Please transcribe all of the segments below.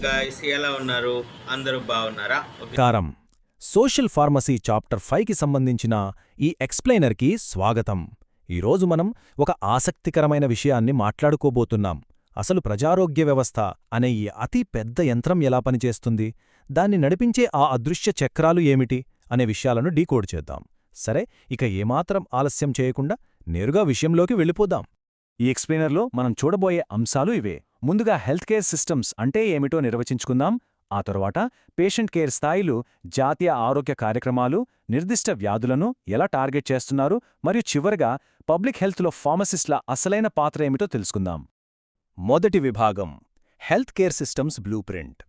Guys ఎలా ఉన్నారు? అందరూ బాగున్నారా? ఓకే. కారం సోషల్ ఫార్మసీ చాప్టర్ 5కి సంబంధించిన ఈ ఎక్స్ప్లెయినర్కి స్వాగతం. ఈరోజు మనం ఒక ఆసక్తికరమైన విషయాన్ని మాట్లాడుకోబోతున్నాం. అసలు ప్రజారోగ్య వ్యవస్థ అనే ఈ అతి పెద్ద యంత్రం ఎలా పనిచేస్తుంది, దాన్ని నడిపించే ఆ అదృశ్య చక్రాలు ఏమిటి అనే విషయాలను డీకోడ్ చేద్దాం. సరే, ఇక ఏమాత్రం ఆలస్యం చేయకుండా నేరుగా విషయంలోకి వెళ్ళిపోదాం. ఈ ఎక్స్ప్లెయినర్లో మనం చూడబోయే అంశాలు ఇవే. ముందుగా హెల్త్ కేర్ సిస్టమ్స్ అంటే ఏమిటో నిర్వచించుకుందాం. ఆ తరువాత పేషెంట్ కేర్ స్థాయిలు, జాతీయ ఆరోగ్య కార్యక్రమాలు, నిర్దిష్ట వ్యాధులను ఎలా టార్గెట్ చేస్తున్నారు, మరియు చివరగా పబ్లిక్ హెల్త్లో ఫార్మసిస్ట్ల అసలైన పాత్ర ఏమిటో తెలుసుకుందాం. మొదటి విభాగం, health care systems blue print.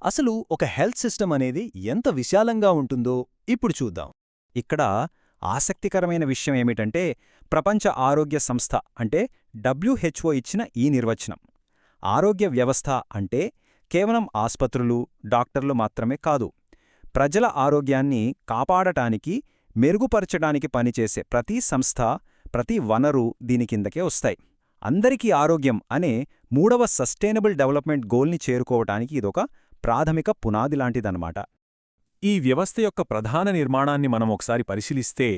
అసలు ఒక హెల్త్ సిస్టమ్ అనేది ఎంత విశాలంగా ఉంటుందో ఇప్పుడు చూద్దాం. ఇక్కడ ఆసక్తికరమైన విషయం ఏమిటంటే, ప్రపంచ ఆరోగ్య సంస్థ అంటే WHO ఇచ్చిన ఈ నిర్వచనం. ఆరోగ్య వ్యవస్థ అంటే కేవలం ఆస్పత్రులు, డాక్టర్లు మాత్రమే కాదు. ప్రజల ఆరోగ్యాన్ని కాపాడటానికి, మెరుగుపరచడానికి పనిచేసే ప్రతి సంస్థ, ప్రతి వనరు దీని కిందకే వస్తాయి. అందరికీ ఆరోగ్యం అనే 3వ సస్టైనబుల్ డెవలప్మెంట్ గోల్ని చేరుకోవటానికి ఇదొక ప్రాథమిక పునాది లాంటిదన్నమాట. ఈ వ్యవస్థ యొక్క ప్రధాన నిర్మాణాన్ని మనం ఒకసారి పరిశీలిస్తే,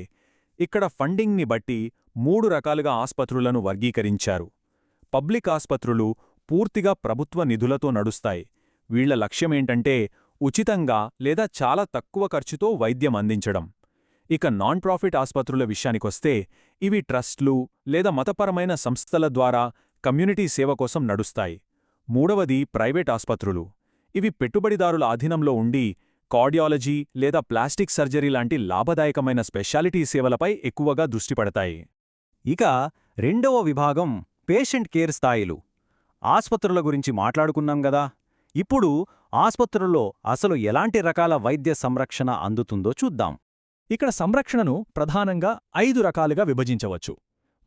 ఇక్కడ ఫండింగ్ని బట్టి 3 రకాలుగా ఆస్పత్రులను వర్గీకరించారు. పబ్లిక్ ఆస్పత్రులు పూర్తిగా ప్రభుత్వ నిధులతో నడుస్తాయి. వీళ్ల లక్ష్యమేంటంటే ఉచితంగా లేదా చాలా తక్కువ ఖర్చుతో వైద్యం అందించడం. ఇక నాన్ ప్రాఫిట్ ఆస్పత్రుల విషయానికొస్తే, ఇవి ట్రస్ట్లు లేదా మతపరమైన సంస్థల ద్వారా కమ్యూనిటీ సేవ కోసం నడుస్తాయి. మూడవది ప్రైవేట్ ఆస్పత్రులు. ఇవి పెట్టుబడిదారుల అధీనంలో ఉండి కార్డియాలజీ లేదా ప్లాస్టిక్ సర్జరీ లాంటి లాభదాయకమైన స్పెషాలిటీ సేవలపై ఎక్కువగా దృష్టి పెడతాయి. ఇక రెండవ విభాగం పేషెంట్ కేర్ స్థాయిలు. ఆస్పత్రుల గురించి మాట్లాడుకున్నాం గదా, ఇప్పుడు ఆస్పత్రుల్లో అసలు ఎలాంటి రకాల వైద్య సంరక్షణ అందుతుందో చూద్దాం. ఇక్కడ సంరక్షణను ప్రధానంగా 5 రకాలుగా విభజించవచ్చు.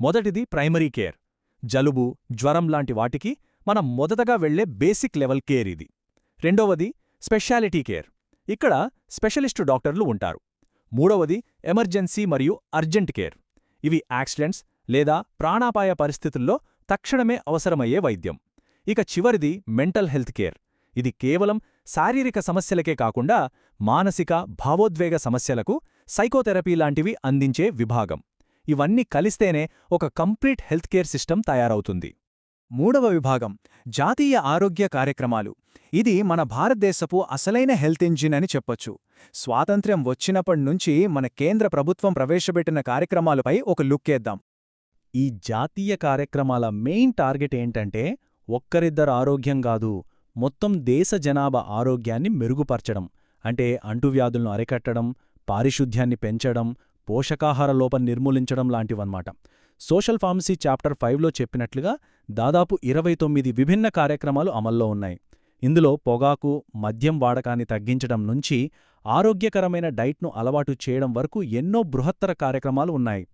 మొదటిది ప్రైమరీ కేర్. జలుబు, జ్వరం లాంటి వాటికి మనం మొదటగా వెళ్లే బేసిక్ లెవెల్ కేర్ ఇది. రెండవది స్పెషాలిటీ కేర్. ఇక్కడ స్పెషలిస్టు డాక్టర్లు ఉంటారు. మూడవది ఎమర్జెన్సీ మరియు అర్జెంట్ కేర్. ఇవి యాక్సిడెంట్స్ లేదా ప్రాణాపాయ పరిస్థితుల్లో తక్షణమే అవసరమయ్యే వైద్యం. ఇక చివరిది మెంటల్ హెల్త్ కేర్. ఇది కేవలం శారీరక సమస్యలకే కాకుండా మానసిక, భావోద్వేగ సమస్యలకు సైకోథెరపీ లాంటివి అందించే విభాగం. ఇవన్నీ కలిస్తేనే ఒక కంప్లీట్ హెల్త్ కేర్ సిస్టమ్ తయారవుతుంది. మూడవ విభాగం జాతీయ ఆరోగ్య కార్యక్రమాలు. ఇది మన భారతదేశపు అసలైన హెల్త్ ఇంజిన్ అని చెప్పొచ్చు. స్వాతంత్ర్యం వచ్చినప్పటినుంచి మన కేంద్ర ప్రభుత్వం ప్రవేశపెట్టిన కార్యక్రమాలపై ఒక లుక్కేద్దాం. ఈ జాతీయ కార్యక్రమాల మెయిన్ టార్గెట్ ఏంటంటే, ఒక్కరిద్దరు ఆరోగ్యం కాదు, మొత్తం దేశ జనాభా ఆరోగ్యాన్ని మెరుగుపరచడం. అంటే అంటువ్యాధులను అరికట్టడం, పారిశుద్ధ్యాన్ని పెంచడం, పోషకాహార లోపం నిర్మూలించడం లాంటివన్నమాట. సోషల్ ఫార్మసీ చాప్టర్ 5లో చెప్పినట్లుగా దాదాపు 29 విభిన్న కార్యక్రమాలు అమల్లో ఉన్నాయి. ఇందులో పొగాకు, మద్యం వాడకాన్ని తగ్గించడం నుంచి ఆరోగ్యకరమైన డైట్ను అలవాటు చేయడం వరకు ఎన్నో బృహత్తర కార్యక్రమాలు ఉన్నాయి.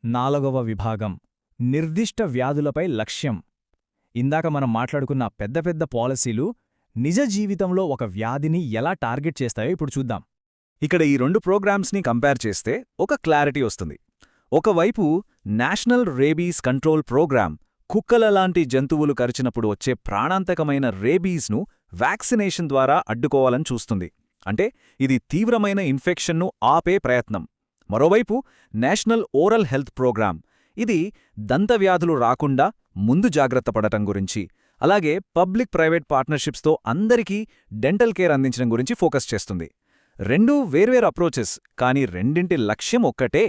నాలుగవ విభాగం నిర్దిష్ట వ్యాధులపై లక్ష్యం. ఇందాక మనం మాట్లాడుకున్న పెద్ద పెద్ద పాలసీలు నిజ జీవితంలో ఒక వ్యాధిని ఎలా టార్గెట్ చేస్తాయో ఇప్పుడు చూద్దాం. ఇక్కడ ఈ 2 ప్రోగ్రామ్స్ని కంపేర్ చేస్తే ఒక క్లారిటీ వస్తుంది. ఒకవైపు నేషనల్ రేబీస్ కంట్రోల్ ప్రోగ్రామ్ కుక్కల లాంటి జంతువులు కరిచినప్పుడు వచ్చే ప్రాణాంతకమైన రేబీస్ను వ్యాక్సినేషన్ ద్వారా అడ్డుకోవాలని చూస్తుంది. అంటే ఇది తీవ్రమైన ఇన్ఫెక్షన్ను ఆపే ప్రయత్నం. మరోవైపు నేషనల్ ఓరల్ హెల్త్ ప్రోగ్రామ్, ఇది దంతవ్యాధులు రాకుండా ముందు జాగ్రత్త పడటం గురించి, అలాగే పబ్లిక్ ప్రైవేట్ పార్ట్నర్షిప్స్తో అందరికీ డెంటల్ కేర్ అందించడం గురించి ఫోకస్ చేస్తుంది. రెండూ వేర్వేరు అప్రోచెస్, కానీ రెండింటి లక్ష్యం ఒక్కటే.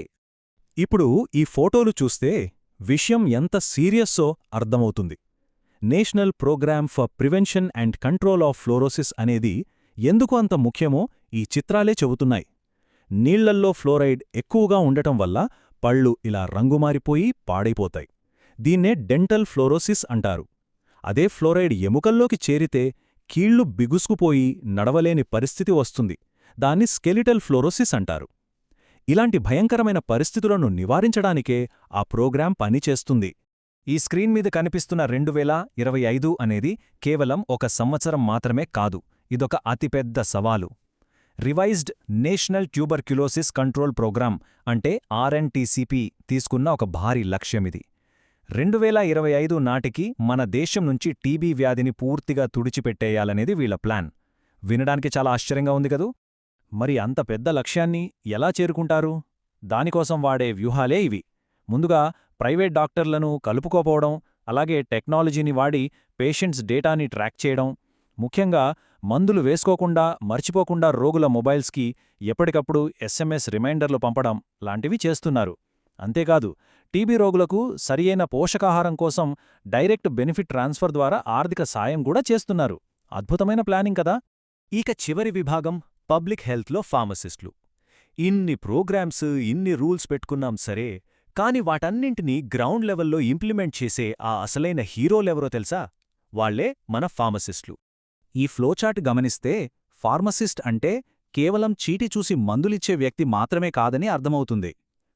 ఇప్పుడు ఈ ఫోటోలు చూస్తే విషయం ఎంత సీరియస్సో అర్థమవుతుంది. National programme for prevention and control of fluorosis అనేది ఎందుకు అంత ముఖ్యమో ఈ చిత్రాలే చెబుతున్నాయి. నీళ్లల్లో ఫ్లోరైడ్ ఎక్కువగా ఉండటం వల్ల పళ్ళు ఇలా రంగుమారిపోయి పాడైపోతాయి. దీన్నే డెంటల్ ఫ్లోరోసిస్ అంటారు. అదే ఫ్లోరైడ్ ఎముకల్లోకి చేరితే కీళ్లు బిగుసుకుపోయి నడవలేని పరిస్థితి వస్తుంది. దాన్ని స్కెలిటల్ ఫ్లోరోసిస్ అంటారు. ఇలాంటి భయంకరమైన పరిస్థితులను నివారించడానికే ఆ ప్రోగ్రాం పనిచేస్తుంది. ఈ స్క్రీన్ మీద కనిపిస్తున్న 2025 అనేది కేవలం ఒక సంవత్సరం మాత్రమే కాదు, ఇదొక అతిపెద్ద సవాలు. Revised national tuberculosis control programme అంటే RNTCP తీసుకున్న ఒక భారీ లక్ష్యమిది. 2025 నాటికి మన దేశం నుంచి టీబీ వ్యాధిని పూర్తిగా తుడిచిపెట్టేయాలనేది వీళ్ల ప్లాన్. వినడానికి చాలా ఆశ్చర్యంగా ఉంది కదూ? మరి అంత పెద్ద లక్ష్యాన్ని ఎలా చేరుకుంటారు? దానికోసం వాడే వ్యూహాలే ఇవి. ముందుగా ప్రైవేట్ డాక్టర్లను కలుపుకోపోవడం, అలాగే టెక్నాలజీని వాడి పేషెంట్స్ డేటాని ట్రాక్ చేయడం, ముఖ్యంగా మందులు వేసుకోకుండా మర్చిపోకుండా రోగుల మొబైల్స్కి ఎప్పటికప్పుడు SMS రిమైండర్లు పంపడం లాంటివి చేస్తున్నారు. అంతేకాదు, టీబీ రోగులకు సరియైన పోషకాహారం కోసం డైరెక్ట్ బెనిఫిట్ ట్రాన్స్ఫర్ ద్వారా ఆర్థిక సాయం కూడా చేస్తున్నారు. అద్భుతమైన ప్లానింగ్ కదా! ఇక చివరి విభాగం పబ్లిక్ హెల్త్లో ఫార్మసిస్టులు. ఇన్ని ప్రోగ్రామ్స్, ఇన్ని రూల్స్ పెట్టుకున్నాం సరే, కాని వాటన్నింటినీ గ్రౌండ్ లెవెల్లో ఇంప్లిమెంట్ చేసే ఆ అసలైన హీరోలెవరో తెలుసా? వాళ్లే మన ఫార్మసిస్టులు. ఈ ఫ్లోచార్ట్ గమనిస్తే ఫార్మసిస్ట్ అంటే కేవలం చీటి చూసి మందులిచ్చే వ్యక్తి మాత్రమే కాదని అర్థమవుతుంది.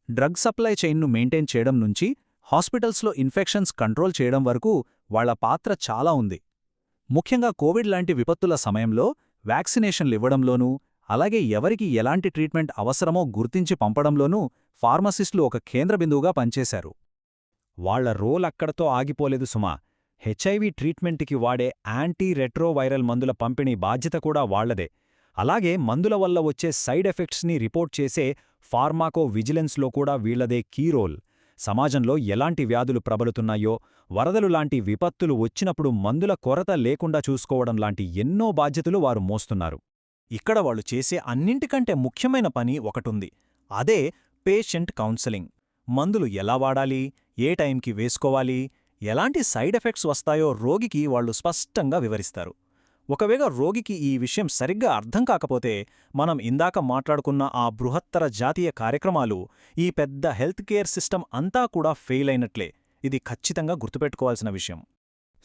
డ్రగ్ సప్లై చైన్ను మెయింటైన్ చేయడం నుంచి హాస్పిటల్స్లో ఇన్ఫెక్షన్స్ కంట్రోల్ చేయడం వరకు వాళ్ల పాత్ర చాలా ఉంది. ముఖ్యంగా కోవిడ్ లాంటి విపత్తుల సమయంలో వ్యాక్సినేషన్లివ్వడంలోనూ, అలాగే ఎవరికి ఎలాంటి ట్రీట్మెంట్ అవసరమో గుర్తించి పంపడంలోనూ ఫార్మసిస్టులు ఒక కేంద్రబిందువుగా పనిచేశారు. వాళ్ల రోల్ అక్కడతో ఆగిపోలేదు సుమా. హెచ్ఐవి ట్రీట్మెంట్కి వాడే యాంటీ రెట్రోవైరల్ మందుల పంపిణీ బాధ్యత కూడా వాళ్లదే. అలాగే మందుల వల్ల వచ్చే సైడ్ ఎఫెక్ట్స్ని రిపోర్ట్ చేసే ఫార్మాకో విజిలెన్స్లో కూడా వీళ్లదే కీ రోల్. సమాజంలో ఎలాంటి వ్యాధులు ప్రబలుతున్నాయో, వరదలు లాంటి విపత్తులు వచ్చినప్పుడు మందుల కొరత లేకుండా చూసుకోవడం లాంటి ఎన్నో బాధ్యతలు వారు మోస్తున్నారు. ఇక్కడ వాళ్ళు చేసే అన్నింటికంటే ముఖ్యమైన పని ఒకటుంది. అదే పేషెంట్ కౌన్సెలింగ్. మందులు ఎలా వాడాలి, ఏ టైంకి వేసుకోవాలి, ఎలాంటి సైడ్ ఎఫెక్ట్స్ వస్తాయో రోగికి వాళ్లు స్పష్టంగా వివరిస్తారు. ఒకవేళ రోగికి ఈ విషయం సరిగ్గా అర్థం కాకపోతే మనం ఇందాక మాట్లాడుకున్న ఆ బృహత్తర జాతీయ కార్యక్రమాలు, ఈ పెద్ద హెల్త్ కేర్ సిస్టమ్ అంతా కూడా ఫెయిల్ అయినట్లే. ఇది ఖచ్చితంగా గుర్తుపెట్టుకోవాల్సిన విషయం.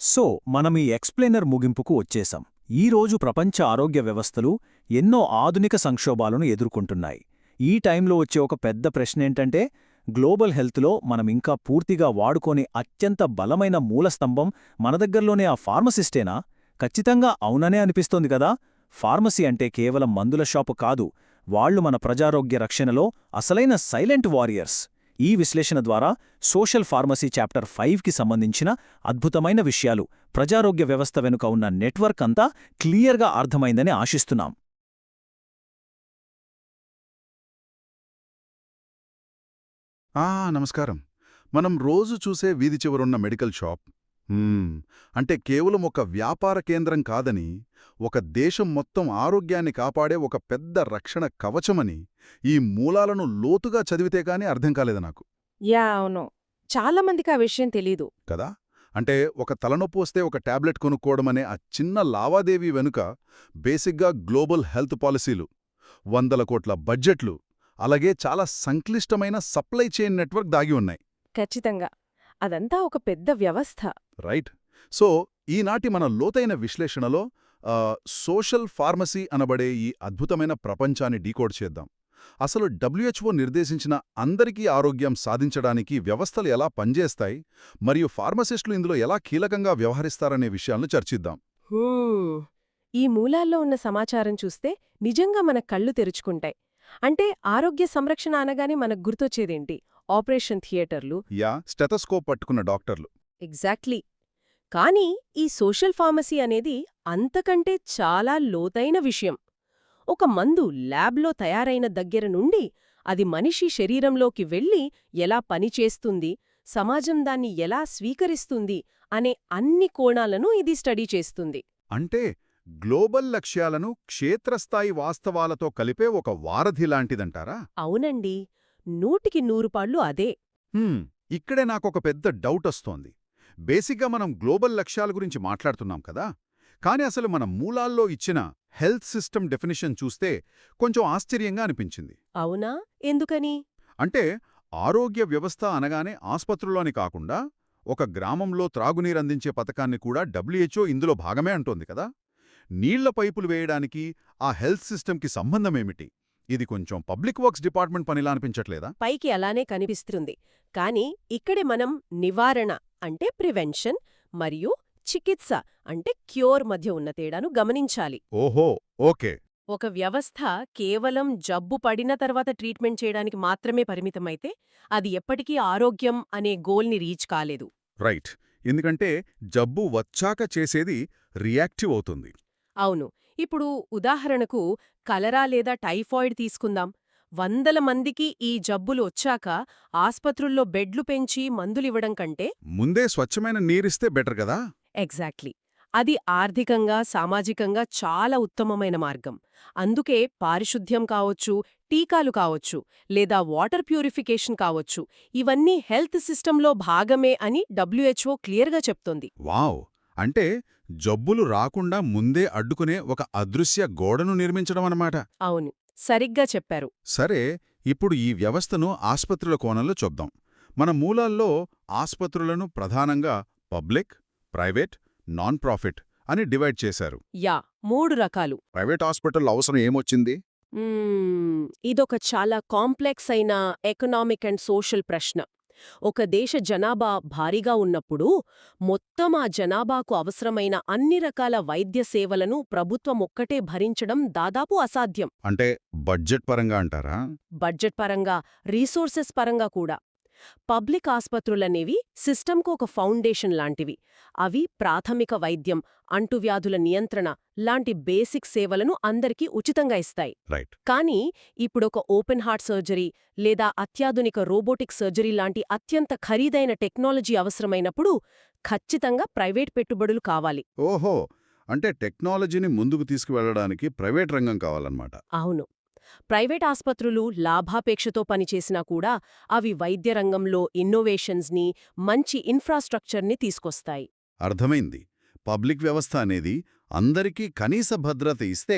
సో మనం ఈ ఎక్స్ప్లెయినర్ ముగింపుకు వచ్చేశాం. ఈరోజు ప్రపంచ ఆరోగ్య వ్యవస్థలు ఎన్నో ఆధునిక సంక్షోభాలను ఎదుర్కొంటున్నాయి. ఈ టైంలో వచ్చే ఒక పెద్ద ప్రశ్నేంటంటే, గ్లోబల్ హెల్త్లో మనమింకా పూర్తిగా వాడుకోని అత్యంత బలమైన మూలస్తంభం మన దగ్గర్లోనే ఆ ఫార్మసిస్టేనా? ఖచ్చితంగా అవుననే అనిపిస్తోంది కదా. ఫార్మసీ అంటే కేవలం మందుల షాపు కాదు, వాళ్లు మన ప్రజారోగ్య రక్షణలో అసలైన సైలెంట్ వారియర్స్. ఈ విశ్లేషణ ద్వారా సోషల్ ఫార్మసీ చాప్టర్ 5కి సంబంధించిన అద్భుతమైన విషయాలు, ప్రజారోగ్య వ్యవస్థ వెనుక ఉన్న నెట్వర్క్ అంతా క్లియర్గా అర్థమైందని ఆశిస్తున్నాం. నమస్కారం. మనం రోజు చూసే వీధి చివరున్న మెడికల్ షాప్ అంటే కేవలం ఒక వ్యాపార కేంద్రం కాదని, ఒక దేశం మొత్తం ఆరోగ్యాన్ని కాపాడే ఒక పెద్ద రక్షణ కవచమని ఈ మూలాలను లోతుగా చదివితే కాని అర్థం కాలేదు నాకు. అవును. చాలా మందికి ఆ విషయం తెలీదు కదా. అంటే ఒక తలనొప్పి వస్తే ఒక టాబ్లెట్ కొనుక్కోవడమనే ఆ చిన్న లావాదేవీ వెనుక బేసిక్గా గ్లోబల్ హెల్త్ పాలసీలు, 100 కోట్ల బడ్జెట్లు, అలాగే చాలా సంక్లిష్టమైన సప్లై చైన్ నెట్వర్క్ దాగి ఉన్నాయి. ఖచ్చితంగా. అదంతా ఒక పెద్ద వ్యవస్థ. రైట్. సో ఈనాటి మన లోతైన విశ్లేషణలో సోషల్ ఫార్మసీ అనబడే ఈ అద్భుతమైన ప్రపంచాన్ని డీకోడ్ చేద్దాం. అసలు WHO నిర్దేశించిన అందరికీ ఆరోగ్యం సాధించడానికి వ్యవస్థలు ఎలా పనిచేస్తాయి, మరియు ఫార్మసిస్టులు ఇందులో ఎలా కీలకంగా వ్యవహరిస్తారనే విషయాలను చర్చిద్దాం. ఈ మూలాల్లో ఉన్న సమాచారం చూస్తే నిజంగా మన కళ్ళు తెరుచుకుంటాయి. అంటే ఆరోగ్య సంరక్షణ అనగానే మనకు గుర్తొచ్చేదేంటి? ఆపరేషన్ థియేటర్లు, స్టెథోస్కోప్ పట్టుకున్న డాక్టర్లు. ఎగ్జాక్ట్లీ. కానీ ఈ సోషల్ ఫార్మసీ అనేది అంతకంటే చాలా లోతైన విషయం. ఒక మందు ల్యాబ్లో తయారైన దగ్గర నుండి అది మనిషి శరీరంలోకి వెళ్ళి ఎలా పనిచేస్తుంది, సమాజం దాన్ని ఎలా స్వీకరిస్తుంది అనే అన్ని కోణాలను ఇది స్టడీ చేస్తుంది. అంటే గ్లోబల్ లక్ష్యాలను క్షేత్రస్థాయి వాస్తవాలతో కలిపే ఒక వారధి లాంటిదంటారా? అవునండి, 100% అదే. ఇక్కడే నాకొక పెద్ద డౌట్ వస్తోంది. బేసిక్గా మనం గ్లోబల్ లక్ష్యాల గురించి మాట్లాడుతున్నాం కదా, కాని అసలు మన మూలాల్లో ఇచ్చిన హెల్త్ సిస్టమ్ డెఫినిషన్ చూస్తే కొంచెం ఆశ్చర్యంగా అనిపించింది. అవునా? ఎందుకని? అంటే ఆరోగ్య వ్యవస్థ అనగానే ఆస్పత్రుల్లోని కాకుండా ఒక గ్రామంలో త్రాగునీరందించే పథకాన్ని కూడా WHO ఇందులో భాగమే అంటోంది కదా. నీళ్ల పైపులు వేయడానికి ఆ హెల్త్ సిస్టమ్కి సంబంధమేమిటి? ఇది కొంచెం పబ్లిక్ వర్క్స్ డిపార్ట్మెంట్ పనిలా అనిపించట్లేదా? పైకి అలానే కనిపిస్తుంది. కానీ ఇక్కడే మనం నివారణ అంటే ప్రివెన్షన్ మరియు చికిత్స అంటే క్యూర్ మధ్య ఉన్న తేడాను గమనించాలి. ఓహో, ఓకే. ఒక వ్యవస్థ కేవలం జబ్బు పడిన తర్వాత ట్రీట్మెంట్ చేయడానికి మాత్రమే పరిమితమైతే అది ఎప్పటికీ ఆరోగ్యం అనే గోల్ని రీచ్ కాలేదు. రైట్. ఎందుకంటే జబ్బు వచ్చాక చేసేది రియాక్టివ్ అవుతుంది. అవును. ఇప్పుడు ఉదాహరణకు కలరా లేదా టైఫాయిడ్ తీసుకుందాం. వందల మందికి ఈ జబ్బులు వచ్చాక ఆస్పత్రుల్లో బెడ్లు పెంచి మందులివ్వడం కంటే ముందే స్వచ్ఛమైన నీరిస్తే బెటర్ కదా. ఎగ్జాక్ట్లీ. అది ఆర్థికంగా, సామాజికంగా చాలా ఉత్తమమైన మార్గం. అందుకే పారిశుద్ధ్యం కావొచ్చు, టీకాలు కావొచ్చు, లేదా వాటర్ ప్యూరిఫికేషన్ కావొచ్చు, ఇవన్నీ హెల్త్ సిస్టంలో భాగమే అని WHO క్లియర్గా చెప్తోంది. వావ్! అంటే జబ్బులు రాకుండా ముందే అడ్డుకునే ఒక అదృశ్య గోడను నిర్మించడం అన్నమాట. అవును, సరిగ్గా చెప్పారు. సరే, ఇప్పుడు ఈ వ్యవస్థను ఆస్పత్రుల కోణంలో చూద్దాం. మన మూలాల్లో ఆస్పత్రులను ప్రధానంగా పబ్లిక్, ప్రైవేట్, నాన్ ప్రాఫిట్ అని డివైడ్ చేశారు. యా, 3 రకాలు. ప్రైవేట్ హాస్పిటల్ అవసరం ఏమొచ్చింది? ఇదొక చాలా కాంప్లెక్స్ అయిన ఎకనామిక్ అండ్ సోషల్ ప్రశ్న. ఒక దేశ జనాభా భారీగా ఉన్నప్పుడు మొత్తం ఆ జనాభాకు అవసరమైన అన్ని రకాల వైద్య సేవలను ప్రభుత్వం ఒక్కటే భరించడం దాదాపు అసాధ్యం. అంటే బడ్జెట్ పరంగా అంటారా? బడ్జెట్ పరంగా, రీసోర్సెస్ పరంగా కూడా. పబ్లిక్ ఆస్పత్రులనేవి సిస్టంకు ఒక ఫౌండేషన్ లాంటివి. అవి ప్రాథమిక వైద్యం, అంటువ్యాధుల నియంత్రణ లాంటి బేసిక్ సేవలను అందరికీ ఉచితంగా ఇస్తాయి. రైట్. కానీ ఇప్పుడొక ఓపెన్ హార్ట్ సర్జరీ లేదా అత్యాధునిక రోబోటిక్ సర్జరీ లాంటి అత్యంత ఖరీదైన టెక్నాలజీ అవసరమైనప్పుడు ఖచ్చితంగా ప్రైవేట్ పెట్టుబడులు కావాలి. ఓహో, అంటే టెక్నాలజీని ముందుకు తీసుకువెళ్లడానికి ప్రైవేట్ రంగం కావాలన్నమాట. అవును. ప్రైవేట్ ఆస్పత్రులు లాభాపేక్షతో పనిచేసినా కూడా అవి వైద్య రంగంలో ఇన్నోవేషన్స్ని, మంచి ఇన్ఫ్రాస్ట్రక్చర్ని తీసుకొస్తాయి. అర్థమైంది. పబ్లిక్ వ్యవస్థ అనేది అందరికీ కనీస భద్రత ఇస్తే,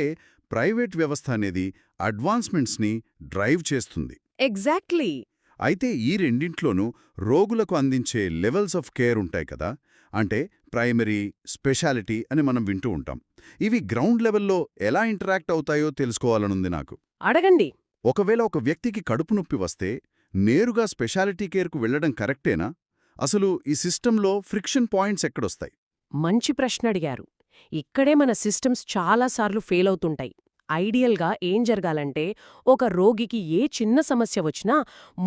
ప్రైవేట్ వ్యవస్థ అనేది అడ్వాన్స్మెంట్స్ని డ్రైవ్ చేస్తుంది. ఎగ్జాక్ట్లీ. అయితే ఈ రెండింట్లోనూ రోగులకు అందించే లెవెల్స్ ఆఫ్ కేర్ ఉంటాయి కదా. అంటే ప్రైమరీ, స్పెషాలిటీ అని మనం వింటూ ఉంటాం. ఇవి గ్రౌండ్ లెవెల్లో ఎలా ఇంటరాక్ట్ అవుతాయో తెలుసుకోవాలనుంది నాకు. అడగండి. ఒకవేళ ఒక వ్యక్తికి కడుపు నొప్పి వస్తే నేరుగా స్పెషాలిటీ కేర్కు వెళ్లడం కరెక్టేనా? అసలు ఈ సిస్టంలో ఫ్రిక్షన్ పాయింట్స్ ఎక్కడొస్తాయి? మంచి ప్రశ్న అడిగారు. ఇక్కడే మన సిస్టమ్స్ చాలాసార్లు ఫెయిల్ అవుతుంటాయి. ఐడియల్గా ఏం జరగాలంటే, ఒక రోగికి ఏ చిన్న సమస్య వచ్చినా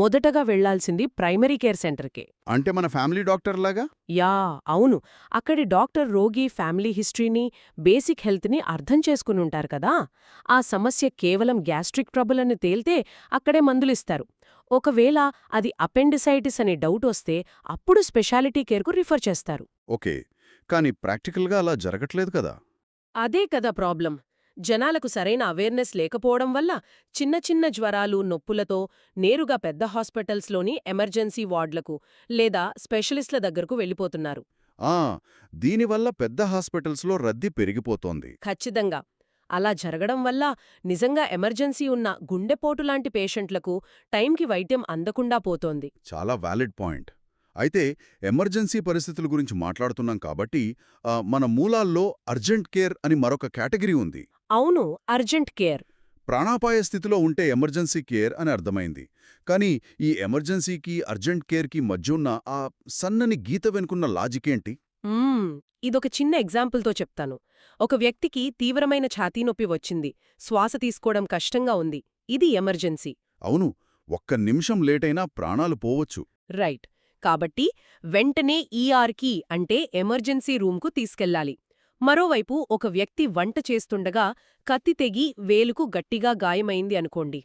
మొదటగా వెళ్లాల్సింది ప్రైమరీ కేర్ సెంటర్కే. అంటే మన ఫ్యామిలీ డాక్టర్ లాగా? యా, అవును. అక్కడి డాక్టర్ రోగి ఫ్యామిలీ హిస్టరీని, బేసిక్ హెల్త్ని అర్థం చేసుకునుంటారు కదా. ఆ సమస్య కేవలం గ్యాస్ట్రిక్ ట్రబుల్ అని తేల్తే అక్కడే మందులిస్తారు. ఒకవేళ అది అపెండిసైటిస్ అనే డౌట్ వస్తే అప్పుడు స్పెషాలిటీ కేర్కు రిఫర్ చేస్తారు. ఓకే, కానీ ప్రాక్టికల్గా అలా జరగట్లేదు కదా. అదే కదా ప్రాబ్లం. జనాలకు సరైన అవేర్నెస్ లేకపోవడం వల్ల చిన్న చిన్న జ్వరాలు, నొప్పులతో నేరుగా పెద్ద హాస్పిటల్స్లోని ఎమర్జెన్సీ వార్డులకు లేదా స్పెషలిస్ట్ల దగ్గరకు వెళ్ళిపోతున్నారు. దీనివల్ల పెద్ద హాస్పిటల్స్లో రద్దీ పెరిగిపోతోంది. ఖచ్చితంగా. అలా జరగడం వల్ల నిజంగా ఎమర్జెన్సీ ఉన్న గుండెపోటులాంటి పేషెంట్లకు టైంకి వైద్యం అందకుండా పోతోంది. చాలా వ్యాలిడ్ పాయింట్. అయితే ఎమర్జెన్సీ పరిస్థితుల గురించి మాట్లాడుతున్నాం కాబట్టి మన మూలాల్లో అర్జెంట్ కేర్ అని మరొక కేటగిరీ ఉంది. అవును, అర్జెంట్ కేర్. ప్రాణాపాయ స్థితిలో ఉంటే ఎమర్జెన్సీ కేర్ అని అర్థమైంది. కానీ ఈ ఎమర్జెన్సీకి, అర్జెంట్ కేర్కి మధ్యున్న ఆ సన్నని గీత వెనుకున్న లాజికేంటి? ఇదొక చిన్న ఎగ్జాంపుల్తో చెప్తాను. ఒక వ్యక్తికి తీవ్రమైన ఛాతీనొప్పి వచ్చింది, శ్వాస తీసుకోవడం కష్టంగా ఉంది. ఇది ఎమర్జెన్సీ. అవును, ఒక్క నిమిషం లేటైనా ప్రాణాలు పోవచ్చు. రైట్. కాబట్టి వెంటనే ఈఆర్కి అంటే ఎమర్జెన్సీ రూమ్కు తీసుకెళ్లాలి. మరోవైపు ఒక వ్యక్తి వంట చేస్తుండగా కత్తి తెగి వేలుకు గట్టిగా గాయమైంది అనుకోండి.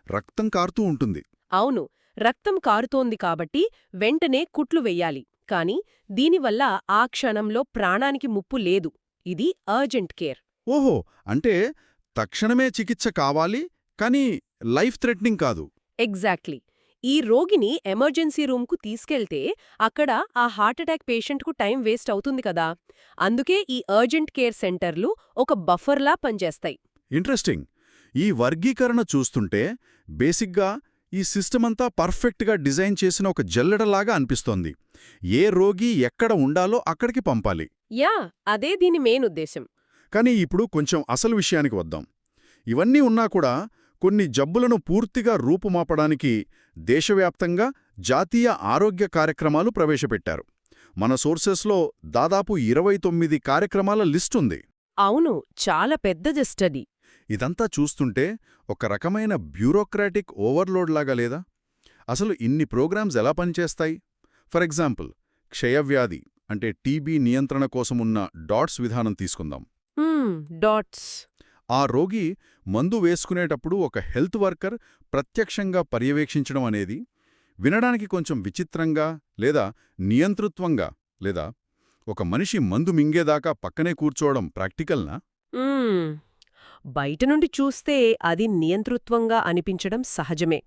రక్తం కారుతూ ఉంటుంది. అవును, రక్తం కారుతోంది కాబట్టి వెంటనే కుట్లు వెయ్యాలి. కాని దీనివల్ల ఆ క్షణంలో ప్రాణానికి ముప్పు లేదు. ఇది అర్జెంట్ కేర్. ఓహో, అంటే తక్షణమే చికిత్స కావాలి, కానీ లైఫ్ థ్రెటనింగ్ కాదు. ఎగ్జాక్ట్లీ. ఈ రోగిని ఎమర్జెన్సీ రూమ్కు తీసుకెళ్తే అక్కడ ఆ హార్ట్అటాక్ పేషెంట్కు టైం వేస్ట్ అవుతుంది కదా. అందుకే ఈ అర్జెంట్ కేర్ సెంటర్లు ఒక బఫర్లా పనిచేస్తాయి. ఇంట్రెస్టింగ్. ఈ వర్గీకరణ చూస్తుంటే బేసిక్గా ఈ సిస్టమంతా పర్ఫెక్ట్గా డిజైన్ చేసిన ఒక జల్లెడలాగా అనిపిస్తోంది. ఏ రోగి ఎక్కడ ఉండాలో అక్కడికి పంపాలి. యా, అదే దీని మెయిన్ ఉద్దేశం. కానీ ఇప్పుడు కొంచెం అసలు విషయానికి వద్దాం. ఇవన్నీ ఉన్నా కూడా కొన్ని జబ్బులను పూర్తిగా రూపుమాపడానికి దేశవ్యాప్తంగా జాతీయ ఆరోగ్య కార్యక్రమాలు ప్రవేశపెట్టారు. మన సోర్సెస్లో దాదాపు 29 కార్యక్రమాల లిస్టుంది. అవును, చాలా పెద్దది స్టడీ. ఇదంతా చూస్తుంటే ఒక రకమైన బ్యూరోక్రాటిక్ ఓవర్లోడ్ లాగా లేదా? అసలు ఇన్ని ప్రోగ్రామ్స్ ఎలా పనిచేస్తాయి? ఫర్ ఎగ్జాంపుల్, క్షయవ్యాధి అంటే టీబీ నియంత్రణ కోసమున్న డాట్స్ విధానం తీసుకుందాం. డాట్స్. ఆ రోగి మందు వేసుకునేటప్పుడు ఒక హెల్త్ వర్కర్ ప్రత్యక్షంగా పర్యవేక్షించడం అనేది వినడానికి కొంచెం విచిత్రంగా లేదా నియంతృత్వంగా, లేదా ఒక మనిషి మందు మింగేదాకా పక్కనే కూర్చోవడం ప్రాక్టికల్నా? బయట నుండి చూస్తే అది నియంతృత్వంగా అనిపించడం సహజమే.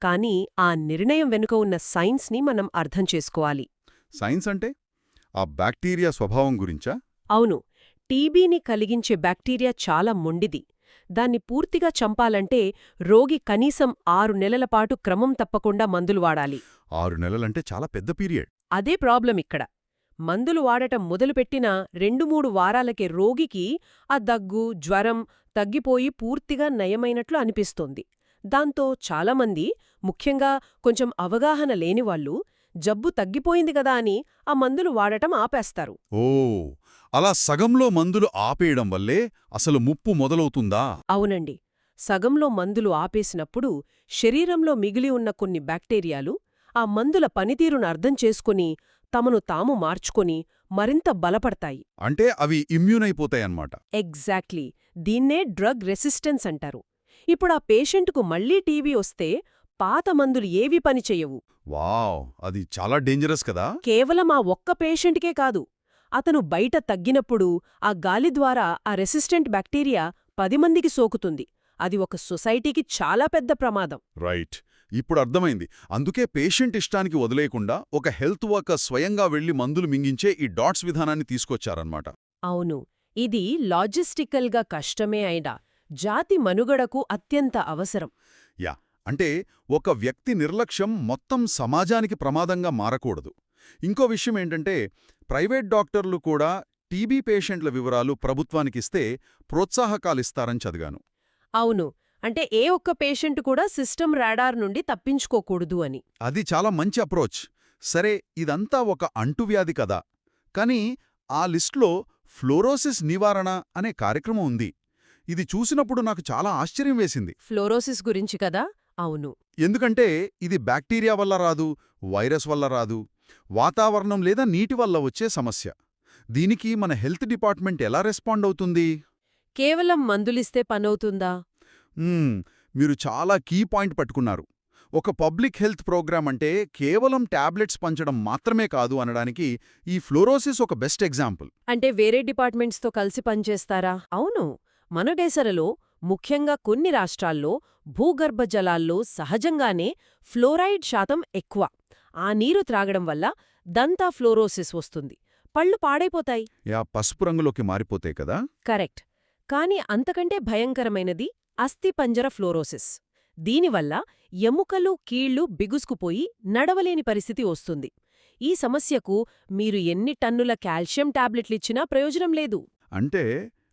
కానీ ఆ నిర్ణయం వెనుక ఉన్న సైన్స్ని మనం అర్థం చేసుకోవాలి. సైన్స్ అంటే ఆ బ్యాక్టీరియా స్వభావం గురించా? అవును. టీబీని కలిగించే బ్యాక్టీరియా చాలా మొండిది. దాన్ని పూర్తిగా చంపాలంటే రోగి కనీసం 6 నెలల పాటు క్రమం తప్పకుండా మందులు వాడాలి. 6 నెలలంటే చాలా పెద్ద పీరియడ్. అదే ప్రాబ్లం ఇక్కడ. మందులు వాడటం మొదలుపెట్టిన 2-3 వారాలకే రోగికి ఆ దగ్గు, జ్వరం తగ్గిపోయి పూర్తిగా నయమైనట్లు అనిపిస్తోంది. దాంతో చాలామంది, ముఖ్యంగా కొంచెం అవగాహన లేనివాళ్లు, జబ్బు తగ్గిపోయింది గదా అని ఆ మందులు వాడటం ఆపేస్తారు. ఓ, అలా సగంలో మందులు ఆపేయడం వల్లే అసలు ముప్పు మొదలవుతుందా? అవునండి. సగంలో మందులు ఆపేసినప్పుడు శరీరంలో మిగిలి ఉన్న కొన్ని బ్యాక్టీరియాలు ఆ మందుల పనితీరును అర్థం చేసుకుని తమను తాము మార్చుకొని మరింత బలపడతాయి. అంటే అవి ఇమ్యూన్ అయిపోతాయన్నమాట. ఎగ్జాక్ట్లీ. దీన్నే డ్రగ్ రెసిస్టెన్స్ అంటారు. ఇప్పుడా పేషెంటుకు మళ్లీ టీబీ వస్తే పాత మందులు ఏవీ పనిచెయ్యవు. వావ్, అది చాలా డేంజరస్ కదా. కేవలం ఆ ఒక్క పేషెంట్కే కాదు, అతను బయట తగ్గినప్పుడు ఆ గాలి ద్వారా ఆ రెసిస్టెంట్ బ్యాక్టీరియా 10 మందికి సోకుతుంది. అది ఒక సొసైటీకి చాలా పెద్ద ప్రమాదం. రైట్, ఇప్పుడు అర్థమైంది. అందుకే పేషెంట్ ఇష్టానికి వదిలేయకుండా ఒక హెల్త్ వర్కర్ స్వయంగా వెళ్లి మందులు మింగించే ఈ డాట్స్ విధానాన్ని తీసుకొచ్చారన్నమాట. అవును. ఇది లాజిస్టికల్గా కష్టమే అయినా జాతి మనుగడకు అత్యంత అవసరం. యా, అంటే ఒక వ్యక్తి నిర్లక్ష్యం మొత్తం సమాజానికి ప్రమాదంగా మారకూడదు. ఇంకో విషయం ఏంటంటే, ప్రైవేట్ డాక్టర్లు కూడా టీబీ పేషెంట్ల వివరాలు ప్రభుత్వానికిస్తే ప్రోత్సాహకాలిస్తారని చదివాను. అవును. అంటే ఏ ఒక్క పేషెంట్ కూడా సిస్టమ్ రాడార్ నుండి తప్పించుకోకూడదు అని. అది చాలా మంచి అప్రోచ్. సరే, ఇదంతా ఒక అంటువ్యాధి కదా. కానీ ఆ లిస్ట్లో ఫ్లోరోసిస్ నివారణ అనే కార్యక్రమం ఉంది. ఇది చూసినప్పుడు నాకు చాలా ఆశ్చర్యం వేసింది. ఫ్లోరోసిస్ గురించి కదా? అవును. ఎందుకంటే ఇది బ్యాక్టీరియా వల్ల రాదు, వైరస్ వల్ల రాదు, వాతావరణం లేదా నీటి వల్ల వచ్చే సమస్య. దీనికి మన హెల్త్ డిపార్ట్మెంట్ ఎలా రెస్పాండ్ అవుతుంది? కేవలం మందులిస్తే పనవుతుందా? మీరు చాలా కీ పాయింట్ పట్టుకున్నారు. ఒక పబ్లిక్ హెల్త్ ప్రోగ్రామ్ అంటే కేవలం టాబ్లెట్స్ పంచడం మాత్రమే కాదు అనడానికి ఈ ఫ్లోరోసిస్ ఒక బెస్ట్ ఎగ్జాంపుల్. అంటే వేరే డిపార్ట్మెంట్స్తో కలిసి పనిచేస్తారా? అవును. మన దేశంలో, ముఖ్యంగా కొన్ని రాష్ట్రాల్లో భూగర్భ జలాల్లో సహజంగానే ఫ్లోరైడ్ శాతం ఎక్కువ. ఆ నీరు త్రాగడం వల్ల దంతా ఫ్లోరోసిస్ వస్తుంది. పళ్ళు పాడైపోతాయి. పసుపు రంగులోకి మారిపోతాయి కదా. కరెక్ట్. కాని అంతకంటే భయంకరమైనది అస్థిపంజర ఫ్లోరోసిస్. దీనివల్ల ఎముకలు, కీళ్లు బిగుసుకుపోయి నడవలేని పరిస్థితి వస్తుంది. ఈ సమస్యకు మీరు ఎన్ని టన్నుల కాల్షియం టాబ్లెట్లిచ్చినా ప్రయోజనం లేదు. అంటే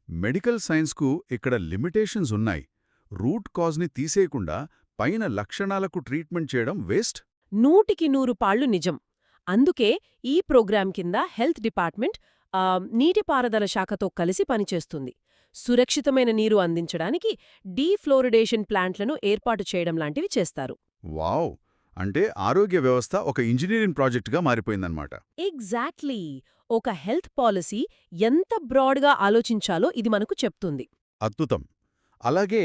మెడికల్ సైన్స్కు ఇక్కడ లిమిటేషన్స్ ఉన్నాయి. రూట్ కాజ్ని తీసేయకుండా పైన లక్షణాలకు ట్రీట్మెంట్ చేయడం వేస్ట్. 100% పాళ్ళు నిజం. అందుకే ఈ ప్రోగ్రాం కింద హెల్త్ డిపార్ట్మెంట్ నీటిపారుదల శాఖతో కలిసి పనిచేస్తుంది. సురక్షితమైన నీరు అందించడానికి డీఫ్లోరిడేషన్ ప్లాంట్లను ఏర్పాటు చేయడం లాంటివి చేస్తారు. వావ్, అంటే ఆరోగ్య వ్యవస్థ ఒక ఇంజనీరింగ్ ప్రాజెక్టుగా మారిపోయిందన్నమాట. ఎగ్జాక్ట్లీ. ఒక హెల్త్ పాలసీ ఎంత బ్రాడ్గా ఆలోచించాలో ఇది మనకు చెప్తుంది. అద్భుతం. అలాగే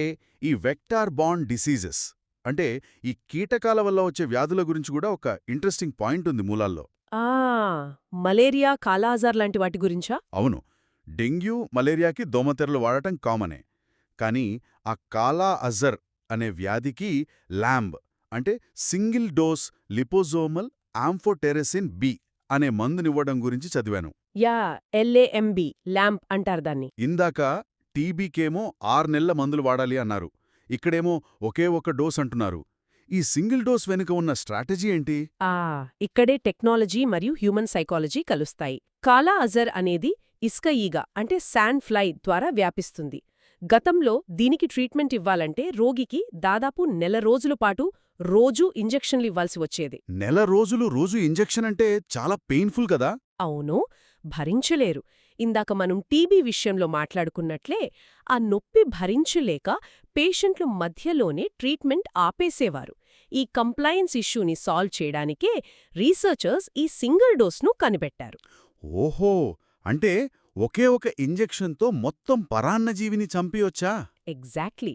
ఈ వెక్టార్ బార్న్ డిసీజెస్ అంటే ఈ కీటకాల వల్ల వచ్చే వ్యాధుల గురించి కూడా ఒక ఇంట్రెస్టింగ్ పాయింట్ ఉంది మూలాల్లో. మలేరియా, కాలాజార్ లాంటి వాటి గురించా? అవును. డెంగ్యూ, మలేరియాకి దోమతెరలు వాడటం కామనే. కానీ ఆ కాలా అజర్ అనే వ్యాధికి ల్యాంబ్ అంటే సింగిల్ డోస్ లిపోజోమల్ ఆంఫోటెరసిన్ బి అనే మందునివ్వడం గురించి చదివాను. LAMB, ల్యాంప్ అంటారు దాన్ని. ఇందాక టీబీకేమో 6 నెలల మందులు వాడాలి అన్నారు. ఇక్కడేమో ఒకే ఒక డోస్ అంటున్నారు. ఈ సింగిల్ డోస్ వెనుక ఉన్న స్ట్రాటజీ ఏంటి? ఇక్కడే టెక్నాలజీ మరియు హ్యూమన్ సైకాలజీ కలుస్తాయి. కాలా అజర్ అనేది ఇసుక ఈగ అంటే శాండ్ ఫ్లై ద్వారా వ్యాపిస్తుంది. గతంలో దీనికి ట్రీట్మెంట్ ఇవ్వాలంటే రోగికి దాదాపు 1 నెల రోజుల పాటు రోజూ ఇంజెక్షన్లు ఇవ్వాల్సి వచ్చేది. 1 నెల రోజులు రోజు ఇంజెక్షన్ అంటే చాలా పెయిన్ఫుల్ కదా. అవును, భరించలేరు. ఇందాక మనం టీబీ విషయంలో మాట్లాడుకున్నట్లే ఆ నొప్పి భరించలేక పేషెంట్లు మధ్యలోనే ట్రీట్మెంట్ ఆపేసేవారు. ఈ కంప్లయన్స్ ఇష్యూని సాల్వ్ చేయడానికే రీసెర్చర్స్ ఈ సింగిల్ డోస్ను కనిపెట్టారు. ఓహో, అంటే ఒకే ఒక ఇంజెక్షన్తో మొత్తం పరాన్నజీవిని చంపియొచ్చా? ఎగ్జాక్ట్లీ.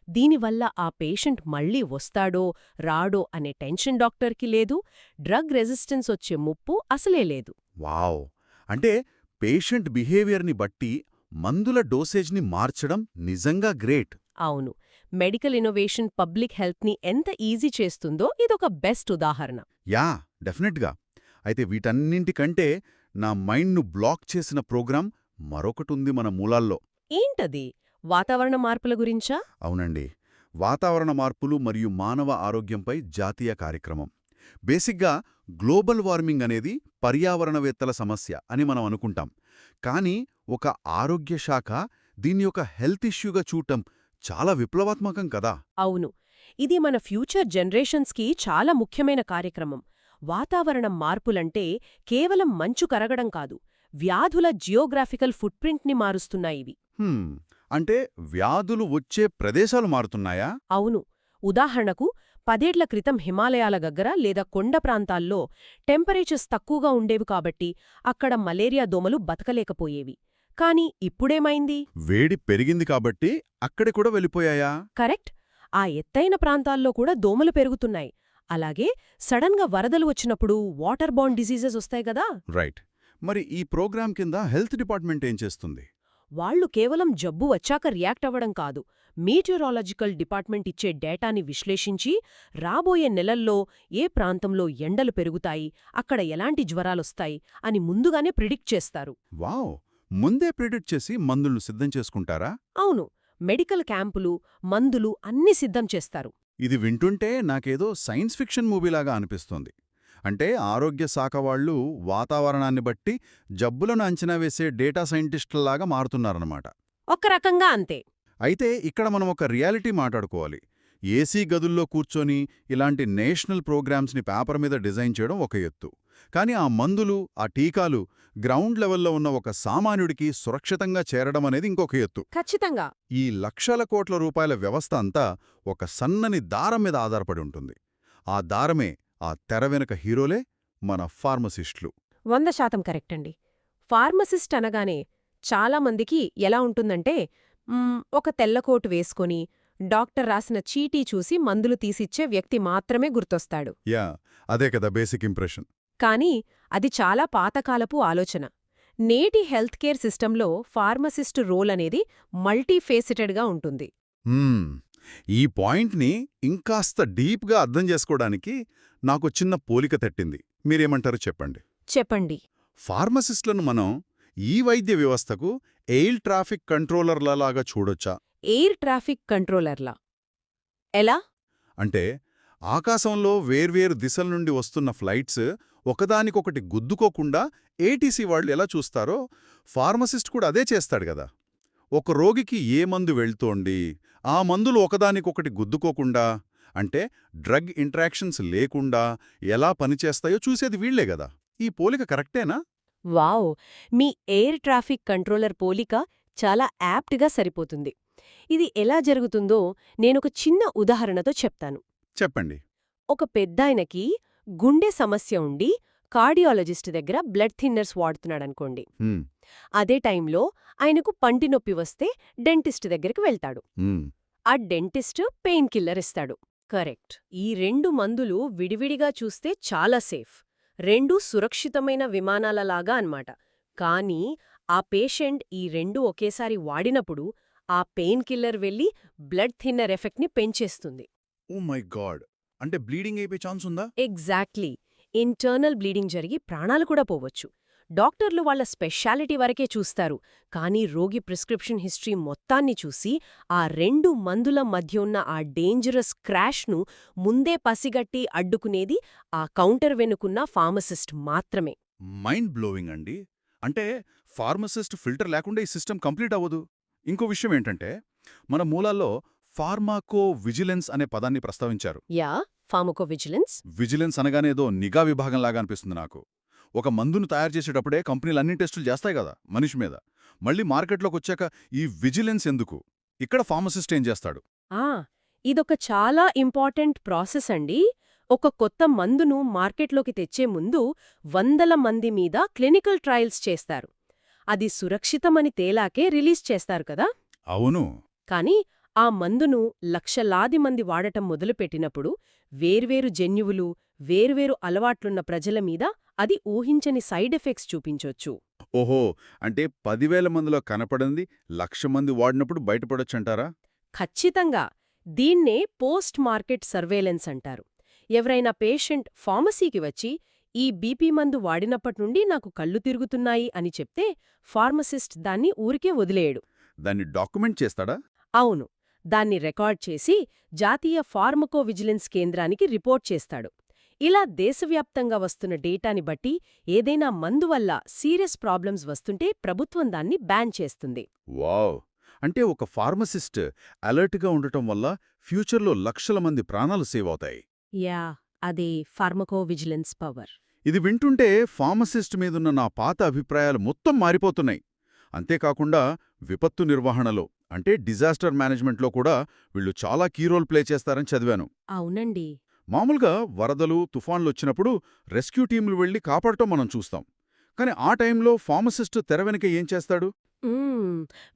దీనివల్ల ఆ పేషెంట్ మళ్ళీ వస్తాడో రాడో అనే టెన్షన్ డాక్టర్కి లేదు, డ్రగ్ రెసిస్టెన్స్ వచ్చే ముప్పు అసలే లేదు. వావ్! అంటే పేషెంట్ బిహేవియర్ని బట్టి మందుల డోసేజ్ని మార్చడం నిజంగా గ్రేట్. అవును, మెడికల్ ఇన్నోవేషన్ పబ్లిక్ హెల్త్ని ఎంత ఈజీ చేస్తుందో ఇదొక బెస్ట్ ఉదాహరణ. యా, డెఫినెట్గా. అయితే వీటన్నింటికంటే నా మైండ్ను బ్లాక్ చేసిన ప్రోగ్రాం మరొకటుంది మన మూలాల్లో. ఏంటది? వాతావరణ మార్పుల గురించా? అవునండి, వాతావరణ మార్పులు మరియు మానవ ఆరోగ్యంపై జాతీయ కార్యక్రమం. బేసిక్గా గ్లోబల్ వార్మింగ్ అనేది పర్యావరణవేత్తల సమస్య అని మనం అనుకుంటాం. కానీ ఒక ఆరోగ్య శాఖ దీన్ని ఒక హెల్త్ ఇష్యూగా చూడటం చాలా విప్లవాత్మకం కదా. అవును, ఇది మన ఫ్యూచర్ జనరేషన్స్కి చాలా ముఖ్యమైన కార్యక్రమం. వాతావరణం మార్పులంటే కేవలం మంచు కరగడం కాదు, వ్యాధుల జియోగ్రాఫికల్ ఫుట్ప్రింట్ని మారుస్తున్నాయివి. అంటే వ్యాధులు వచ్చే ప్రదేశాలు మారుతున్నాయా? అవును. ఉదాహరణకు 10 ఏళ్ల క్రితం హిమాలయాల దగ్గర లేదా కొండ ప్రాంతాల్లో టెంపరేచర్స్ తక్కువగా ఉండేవి కాబట్టి అక్కడ మలేరియా దోమలు బతకలేకపోయేవి. కానీ ఇప్పుడేమైంది? వేడి పెరిగింది కాబట్టి అక్కడి కూడా వెళ్ళిపోయాయా? కరెక్ట్. ఆ ఎత్తైన ప్రాంతాల్లో కూడా దోమలు పెరుగుతున్నాయి. అలాగే సడన్గా వరదలు వచ్చినప్పుడు వాటర్ బోర్న్ డిసీజెస్ వస్తాయి కదా. రైట్. మరి ఈ ప్రోగ్రాం కింద హెల్త్ డిపార్ట్మెంట్ ఏం చేస్తుంది? వాళ్లు కేవలం జబ్బు వచ్చాక రియాక్ట్ అవ్వడం కాదు, మీటియరాలజికల్ డిపార్ట్మెంట్ ఇచ్చే డేటాని విశ్లేషించి రాబోయే నెలల్లో ఏ ప్రాంతంలో ఎండలు పెరుగుతాయి, అక్కడ ఎలాంటి జ్వరాలొస్తాయి అని ముందుగానే ప్రిడిక్ట్ చేస్తారు. వావ్! ముందే ప్రిడిక్ట్ చేసి మందులను సిద్ధం చేసుకుంటారా? అవును, మెడికల్ క్యాంపులు, మందులు అన్నీ సిద్ధం చేస్తారు. ఇది వింటుంటే నాకేదో సైన్స్ ఫిక్షన్ మూవీలాగా అనిపిస్తోంది. అంటే ఆరోగ్య శాఖ వాళ్ళు వాతావరణాన్ని బట్టి జబ్బులను అంచనా వేసే డేటా సైంటిస్టులలాగా మారుతున్నారన్నమాట. ఒక రకంగా అంతే. అయితే ఇక్కడ మనం ఒక రియాలిటీ మాట్లాడుకోవాలి. ఏసీ గదుల్లో కూర్చొని ఇలాంటి నేషనల్ ప్రోగ్రామ్స్ని పేపర్ మీద డిజైన్ చేయడం ఒక ఎత్తు. కానీ ఆ మందులు, ఆ టీకాలు గ్రౌండ్ లెవెల్లో ఉన్న ఒక సామాన్యుడికి సురక్షితంగా చేరడం అనేది ఇంకొక ఎత్తు. ఖచ్చితంగా. ఈ లక్షల కోట్ల రూపాయల వ్యవస్థ అంతా ఒక సన్నని దారం మీద ఆధారపడి ఉంటుంది. ఆ దారమే, ఆ తెర వెనుక హీరోలే మన ఫార్మసిస్టులు. 100% కరెక్ట్ అండి. ఫార్మసిస్ట్ అనగానే చాలామందికి ఎలా ఉంటుందంటే, ఒక తెల్లకోటు వేసుకొని డాక్టర్ రాసిన చీటీ చూసి మందులు తీసిచ్చే వ్యక్తి మాత్రమే గుర్తొస్తాడు. యా, అదే కదా బేసిక్ ఇంప్రెషన్. కానీ అది చాలా పాతకాలపు ఆలోచన. నేటి హెల్త్ కేర్ సిస్టంలో ఫార్మసిస్టు రోల్ అనేది మల్టీఫేసెటెడ్గా ఉంటుంది. ఈ పాయింట్ని ఇంకాస్త డీప్గా అర్థం చేసుకోవడానికి నాకు చిన్న పోలిక తట్టింది. మీరేమంటారు చెప్పండి. చెప్పండి. ఫార్మసిస్టులను మనం ఈ వైద్య వ్యవస్థకు ఎయిర్ ట్రాఫిక్ కంట్రోలర్లలాగా చూడొచ్చా? ఎయిర్ ట్రాఫిక్ కంట్రోలర్లా? ఎలా? అంటే ఆకాశంలో వేర్వేరు దిశల నుండి వస్తున్న ఫ్లైట్స్ ఒకదానికొకటి గుద్దుకోకుండా ఏటీసీ వాళ్ళు ఎలా చూస్తారో ఫార్మసిస్ట్ కూడా అదే చేస్తాడు గదా. ఒక రోగికి ఏ మందు వెళ్తోంది, ఆ మందులు ఒకదానికొకటి గుద్దుకోకుండా, అంటే డ్రగ్ ఇంట్రాక్షన్స్ లేకుండా ఎలా పనిచేస్తాయో చూసేది వీళ్లే గదా. ఈ పోలిక కరెక్టేనా? వావ్! మీ ఎయిర్ ట్రాఫిక్ కంట్రోలర్ పోలిక చాలా యాప్ట్గా సరిపోతుంది. ఇది ఎలా జరుగుతుందో నేనొక చిన్న ఉదాహరణతో చెప్తాను. చెప్పండి. ఒక పెద్దాయనకి గుండె సమస్య ఉండి కార్డియాలజిస్ట్ దగ్గర బ్లడ్ థిన్నర్స్ వాడుతున్నాడనుకోండి. అదే టైంలో ఆయనకు పంటి నొప్పి వస్తే డెంటిస్ట్ దగ్గరికి వెళ్తాడు. ఆ డెంటిస్ట్ పెయిన్ కిల్లర్ ఇస్తాడు. కరెక్ట్. ఈ 2 మందులు విడివిడిగా చూస్తే చాలా సేఫ్, 2 సురక్షితమైన విమానాలలాగా అన్నమాట. కానీ ఆ పేషెంట్ ఈ 2 ఒకేసారి వాడినప్పుడు ఆ పెయిన్ కిల్లర్ వెళ్ళి బ్లడ్ థిన్నర్ ఎఫెక్ట్ని పెంచేస్తుంది. Oh my God! అంటే బ్లీడింగ్ అయిపోయే ఛాన్స్ ఉందా? ఎగ్జాక్ట్లీ. ఇంటర్నల్ బ్లీడింగ్ జరిగి ప్రాణాలు కూడా పోవచ్చు. డాక్టర్లు వాళ్ల స్పెషాలిటీ వరకే చూస్తారు, కానీ రోగి ప్రిస్క్రిప్షన్ హిస్టరీ మొత్తాన్ని చూసి ఆ 2 మందుల మధ్య ఉన్న ఆ డేంజరస్ క్రాష్ను ముందే పసిగట్టి అడ్డుకునేది ఆ కౌంటర్ వెనుకున్న ఫార్మసిస్ట్ మాత్రమే. మైండ్ బ్లోవింగ్ అండి. అంటే ఫార్మసిస్ట్ ఫిల్టర్ లేకుండా ఈ సిస్టమ్ కంప్లీట్ అవ్వదు. ఇంకో విషయం ఏంటంటే, మన మూలాల్లో ఫార్మాకో విజిలెన్స్ అనే పదాన్ని ప్రస్తావించారు. Yeah, pharmacovigilance. విజిలెన్స్ అనగానే ఏదో నిఘా విభాగంలాగా అనిపిస్తుంది నాకు. ఒక మందును తయారు చేసేటప్పుడే కంపెనీలు అన్ని టెస్టులు చేస్తాయి కదా మనిషి మీద. మళ్ళీ మార్కెట్లోకి వచ్చాక ఈ విజిలెన్స్ ఎందుకు? ఇక్కడ ఫార్మసిస్ట్ ఏం చేస్తాడు? ఇదొక చాలా ఇంపార్టెంట్ ప్రాసెస్ అండి. ఒక కొత్త మందును మార్కెట్లోకి తెచ్చే ముందు వందల మంది మీద క్లినికల్ ట్రయల్స్ చేస్తారు. అది సురక్షితమని తేలాకే రిలీజ్ చేస్తారు కదా. అవును. కానీ ఆ మందును లక్షలాది మంది వాడటం మొదలుపెట్టినప్పుడు వేర్వేరు జన్యువులు, వేర్వేరు అలవాట్లున్న ప్రజల మీద అది ఊహించని సైడ్ ఎఫెక్ట్స్ చూపించొచ్చు. ఓహో, అంటే 10,000 మందిలో కనపడింది 1,00,000 మంది వాడినప్పుడు బయటపడొచ్చంటారా? ఖచ్చితంగా. దీన్నే పోస్ట్ మార్కెట్ సర్వేలెన్స్ అంటారు. ఎవరైనా పేషెంట్ ఫార్మసీకి వచ్చి ఈ బీపీ మందు వాడినప్పట్నుండి నాకు కళ్ళు తిరుగుతున్నాయి అని చెప్తే ఫార్మసిస్ట్ దాన్ని ఊరికే వదిలేయడు. దాన్ని డాక్యుమెంట్ చేస్తాడా? అవును. దాన్ని రికార్డ్ చేసి జాతీయ ఫార్మకోవిజిలెన్స్ కేంద్రానికి రిపోర్ట్ చేస్తాడు. ఇలా దేశవ్యాప్తంగా వస్తున్న డేటాని బట్టి ఏదైనా మందు వల్ల సీరియస్ ప్రాబ్లమ్స్ వస్తుంటే ప్రభుత్వం దాన్ని బ్యాన్ చేస్తుంది. వావ్! అంటే ఒక ఫార్మసిస్ట్ అలర్ట్గా ఉండటం వల్ల ఫ్యూచర్లో లక్షల మంది ప్రాణాలు సేవ్ అవుతాయి. యా, అదే ఫార్మకోవిజిలెన్స్ పవర్. ఇది వింటుంటే ఫార్మసిస్ట్ మీదున్న నా పాత అభిప్రాయాలు మొత్తం మారిపోతున్నాయి. అంతేకాకుండా విపత్తు నిర్వహణలో అంటే డిజాస్టర్ మేనేజ్మెంట్లో కూడా వీళ్ళు చాలా కీ రోల్ ప్లే చేస్తారని చదివాను. అవునండి. మామూలుగా వరదలు, తుఫాన్లొచ్చినప్పుడు రెస్క్యూ టీంలు వెళ్లి కాపాడటం మనం చూస్తాం. కానీ ఆ టైంలో ఫార్మసిస్ట్ తెర వెనుక ఏం చేస్తాడు?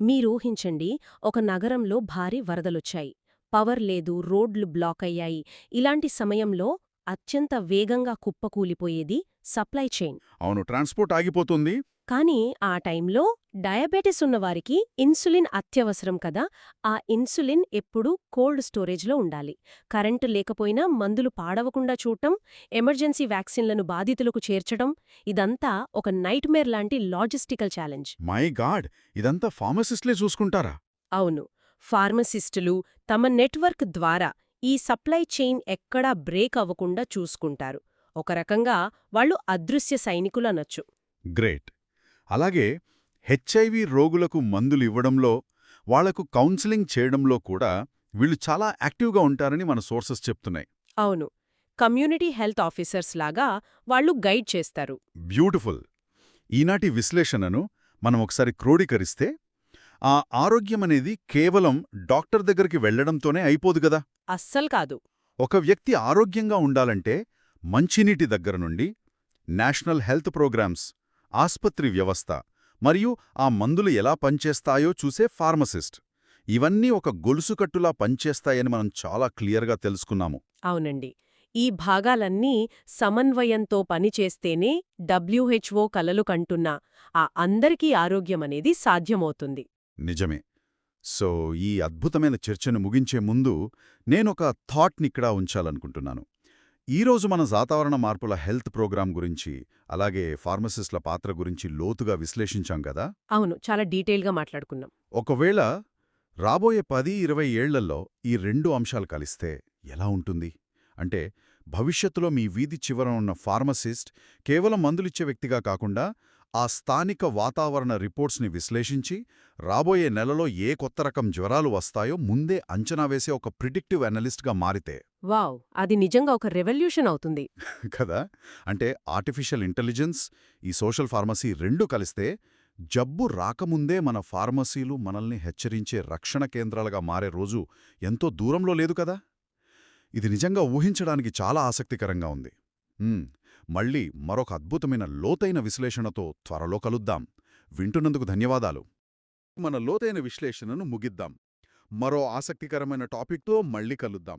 మీరూహించండి, ఒక నగరంలో భారీ వరదలొచ్చాయి. పవర్ లేదు, రోడ్లు బ్లాక్ అయ్యాయి. ఇలాంటి సమయంలో అత్యంత వేగంగా కుప్పకూలిపోయేది సప్లై చైన్. అవును, ట్రాన్స్పోర్ట్ ఆగిపోతుంది. కానీ ఆ టైంలో డయాబెటిస్ ఉన్నవారికి ఇన్సులిన్ అత్యవసరం కదా. ఆ ఇన్సులిన్ ఎప్పుడూ కోల్డ్ స్టోరేజ్లో ఉండాలి. కరెంటు లేకపోయినా మందులు పాడవకుండా చూడటం, ఎమర్జెన్సీ వ్యాక్సిన్లను బాధితులకు చేర్చడం, ఇదంతా ఒక నైట్మేర్ లాంటి లాజిస్టికల్ ఛాలెంజ్. మై గాడ్, ఇదంతా ఫార్మసిస్ట్లే చూసుకుంటారా? అవును. ఫార్మసిస్టులు తమ నెట్వర్క్ ద్వారా ఈ సప్లై చైన్ ఎక్కడా బ్రేక్ అవ్వకుండా చూసుకుంటారు. ఒక రకంగా వాళ్ళు అదృశ్య సైనికులనొచ్చు. గ్రేట్. అలాగే హెచ్ఐవి రోగులకు మందులు ఇవ్వడంలో, వాళ్లకు కౌన్సిలింగ్ చేయడంలో కూడా వీళ్ళు చాలా యాక్టివ్గా ఉంటారని మన సోర్సెస్ చెప్తున్నాయి. అవును. కమ్యూనిటీ హెల్త్ ఆఫీసర్స్ లాగా వాళ్ళు గైడ్ చేస్తారు. బ్యూటిఫుల్. ఈనాటి విశ్లేషణను మనం ఒకసారి క్రోడీకరిస్తే, ఆ ఆరోగ్యమనేది కేవలం డాక్టర్ దగ్గరికి వెళ్లడంతోనే అయిపోదు గదా. అస్సలు కాదు. ఒక వ్యక్తి ఆరోగ్యంగా ఉండాలంటే మంచినీటి దగ్గర నుండి నేషనల్ హెల్త్ ప్రోగ్రామ్స్, ఆస్పత్రి వ్యవస్థ మరియు ఆ మందులు ఎలా పనిచేస్తాయో చూసే ఫార్మసిస్ట్, ఇవన్నీ ఒక గొలుసుకట్టులా పనిచేస్తాయని మనం చాలా క్లియర్గా తెలుసుకున్నాము. అవునండి. ఈ భాగాలన్నీ సమన్వయంతో పనిచేస్తేనే WHO కలలు కంటున్న ఆ అందరికీ ఆరోగ్యమనేది సాధ్యమవుతుంది. నిజమే. సో ఈ అద్భుతమైన చర్చను ముగించే ముందు నేనొక థాట్నిక్కడ ఉంచాలనుకుంటున్నాను. ఈరోజు మన వాతావరణ మార్పుల హెల్త్ ప్రోగ్రాం గురించి, అలాగే ఫార్మసిస్ట్ల పాత్ర గురించి లోతుగా విశ్లేషించాం కదా. అవును, చాలా డీటెయిల్గా మాట్లాడుకున్నాం. ఒకవేళ రాబోయే 10-20 ఏళ్లలో ఈ రెండు అంశాలు కలిస్తే ఎలా ఉంటుంది? అంటే భవిష్యత్తులో మీ వీధి చివర ఉన్న ఫార్మసిస్ట్ కేవలం మందులిచ్చే వ్యక్తిగా కాకుండా ఆ స్థానిక వాతావరణ రిపోర్ట్స్ని విశ్లేషించి రాబోయే నెలలో ఏ కొత్త రకం జ్వరాలు వస్తాయో ముందే అంచనా వేసే ఒక ప్రిడిక్టివ్ అనలిస్ట్గా మారితే. వావ్, అది నిజంగా ఒక రెవల్యూషన్ అవుతుంది కదా. అంటే ఆర్టిఫిషియల్ ఇంటెలిజెన్స్, ఈ సోషల్ ఫార్మసీ రెండూ కలిస్తే జబ్బు రాకముందే మన ఫార్మసీలు మనల్ని హెచ్చరించే రక్షణ కేంద్రాలుగా మారే రోజు ఎంతో దూరంలో లేదు కదా. ఇది నిజంగా ఊహించడానికి చాలా ఆసక్తికరంగా ఉంది. మళ్ళీ మరొక అద్భుతమైన లోతైన విశ్లేషణతో త్వరలో కలుద్దాం. వింటున్నందుకు ధన్యవాదాలు. మన లోతైన విశ్లేషణను ముగిద్దాం. మరో ఆసక్తికరమైన టాపిక్తో మళ్ళీ కలుద్దాం.